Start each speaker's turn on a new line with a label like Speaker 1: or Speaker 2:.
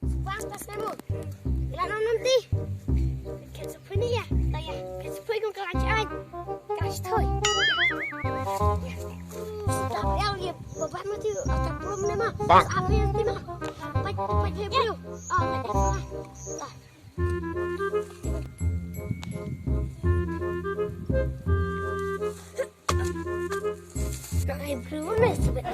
Speaker 1: Pantas kamu. Ilan nanti. Kan sebenarnya ya, taya. Kan sebenarnya kau kerajaan. Kasih toy. Sudah ya, bapak mati. Asal belum nama. Apa yang timah? Baik Briew. Oh, baik lah. Dah. Baik Briew nih sebenarnya.